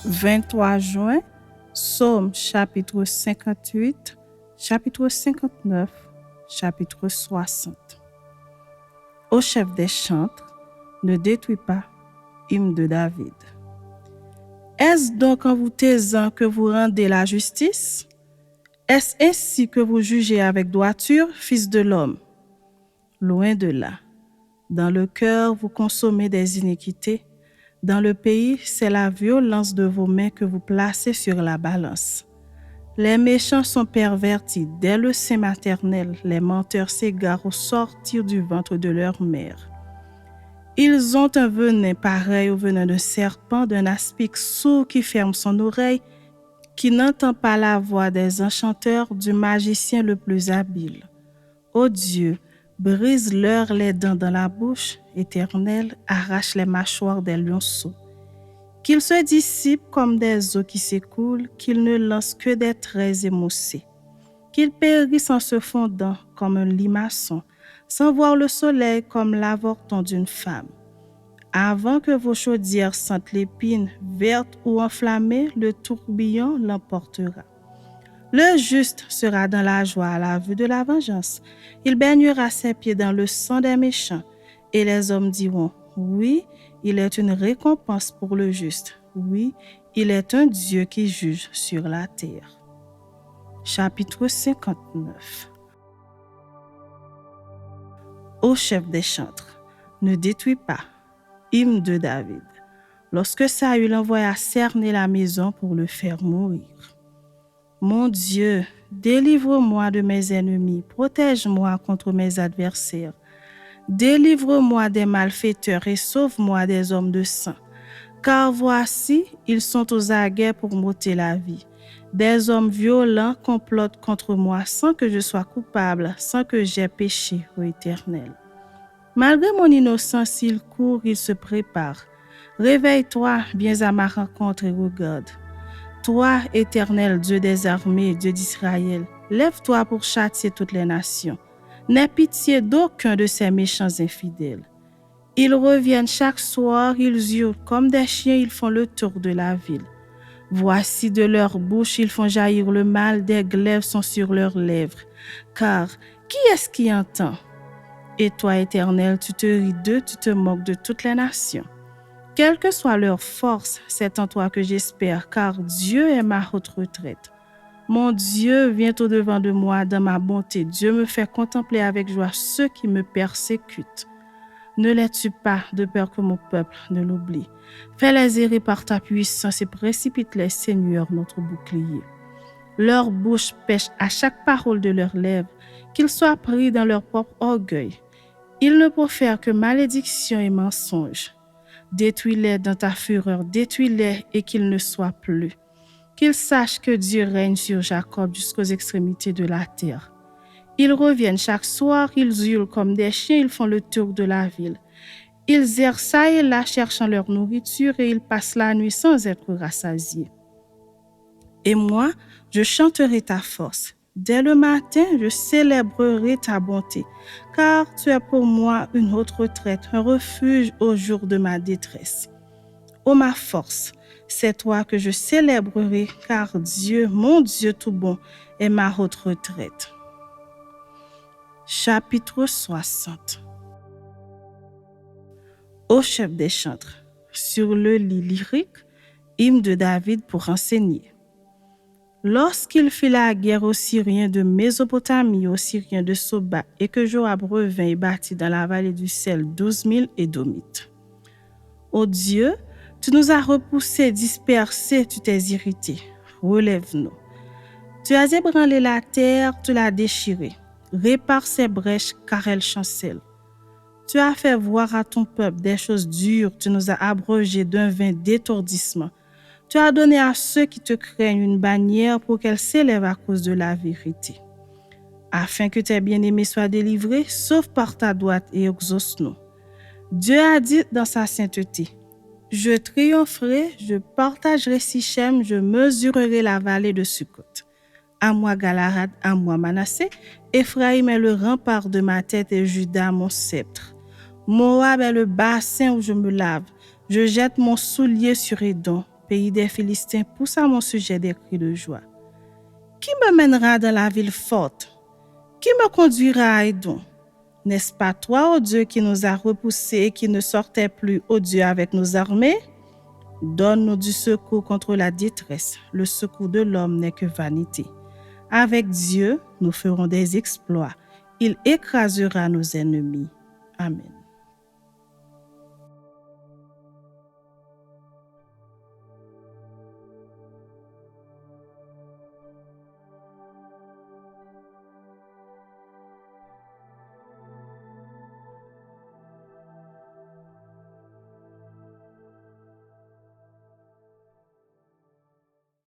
23 juin, Psaume chapitre 58, chapitre 59, chapitre 60. Au chef des chantres, ne détruis pas, hymne de David. Est-ce donc en vous taisant que vous rendez la justice? Est-ce ainsi que vous jugez avec droiture, fils de l'homme? Loin de là. Dans le cœur, vous consommez des iniquités. Dans le pays, c'est la violence de vos mains que vous placez sur la balance. Les méchants sont pervertis dès le sein maternel. Les menteurs s'égarent au sortir du ventre de leur mère. Ils ont un venin pareil au venin d'un serpent, d'un aspic sourd qui ferme son oreille, qui n'entend pas la voix des enchanteurs, du magicien le plus habile. Ô Dieu, brise-leur les dents dans la bouche, Éternel, arrache les mâchoires des lionceaux. Qu'ils se dissipent comme des eaux qui s'écoulent, qu'ils ne lancent que des traits émoussés. Qu'ils périssent en se fondant comme un limaçon, sans voir le soleil comme l'avorton d'une femme. Avant que vos chaudières sentent l'épine, verte ou enflammée, le tourbillon l'emportera. Le juste sera dans la joie à la vue de la vengeance. Il baignera ses pieds dans le sang des méchants. Et les hommes diront, oui, il est une récompense pour le juste. Oui, il est un Dieu qui juge sur la terre. Chapitre 59. Ô chef des chantres, ne détruis pas. Hymne de David. Lorsque Saül envoya cerner la maison pour le faire mourir. Mon Dieu, délivre-moi de mes ennemis, protège-moi contre mes adversaires. Délivre-moi des malfaiteurs et sauve-moi des hommes de sang. Car voici, ils sont aux aguets pour m'ôter la vie. Des hommes violents complotent contre moi sans que je sois coupable, sans que j'aie péché, ô Éternel. Malgré mon innocence, ils courent, ils se préparent. Réveille-toi, viens à ma rencontre et regarde. Toi, Éternel, Dieu des armées, Dieu d'Israël, lève-toi pour châtier toutes les nations. N'aie pitié d'aucun de ces méchants infidèles. Ils reviennent chaque soir, ils hurlent comme des chiens, ils font le tour de la ville. Voici de leur bouche, ils font jaillir le mal, des glaives sont sur leurs lèvres. Car qui est-ce qui entend? Et toi, Éternel, tu te ris d'eux, tu te moques de toutes les nations. Quelle que soit leur force, c'est en toi que j'espère, car Dieu est ma haute retraite. Mon Dieu vient au-devant de moi dans ma bonté. Dieu me fait contempler avec joie ceux qui me persécutent. Ne les tue pas de peur que mon peuple ne l'oublie. Fais-les errer par ta puissance et précipite-les, Seigneur, notre bouclier. Leur bouche pêche à chaque parole de leurs lèvres, qu'ils soient pris dans leur propre orgueil. Ils ne profèrent que malédiction et mensonge. Détruis-les dans ta fureur, détruis-les et qu'ils ne soient plus. Qu'ils sachent que Dieu règne sur Jacob jusqu'aux extrémités de la terre. Ils reviennent chaque soir, ils hurlent comme des chiens, ils font le tour de la ville. Ils errent çà et là cherchant leur nourriture et ils passent la nuit sans être rassasiés. Et moi, je chanterai ta force. Dès le matin, je célébrerai ta bonté, car tu es pour moi une haute retraite, un refuge au jour de ma détresse. Ô ma force, c'est toi que je célébrerai, car Dieu, mon Dieu tout bon, est ma haute retraite. Chapitre 60. Ô chef des chantres, sur le lit lyrique, hymne de David pour enseigner. Lorsqu'il fit la guerre aux Syriens de Mésopotamie, aux Syriens de Soba, et que Joab revint et bâtit dans la vallée du sel 12 000 Édomites. Ô Dieu, tu nous as repoussés, dispersés, tu t'es irrité. Relève-nous. Tu as ébranlé la terre, tu l'as déchirée. Répare ses brèches, car elles chancellent. Tu as fait voir à ton peuple des choses dures, tu nous as abrogés d'un vain d'étourdissement. Tu as donné à ceux qui te craignent une bannière pour qu'elle s'élève à cause de la vérité. Afin que tes bien-aimés soient délivrés, sauf par ta droite et exauce-nous. Dieu a dit dans sa sainteté, « Je triompherai, je partagerai Sichem, je mesurerai la vallée de Sukkot. À moi Galahad, à moi Manassé, Éphraïm est le rempart de ma tête et Juda mon sceptre. Moab est le bassin où je me lave. Je jette mon soulier sur Édom. pays des Philistins pousse à mon sujet des cris de joie. Qui me mènera dans la ville forte? Qui me conduira à Édom? N'est-ce pas toi, ô Dieu, qui nous a repoussés et qui ne sortait plus, ô Dieu, avec nos armées? Donne-nous du secours contre la détresse. Le secours de l'homme n'est que vanité. Avec Dieu, nous ferons des exploits. Il écrasera nos ennemis. Amen.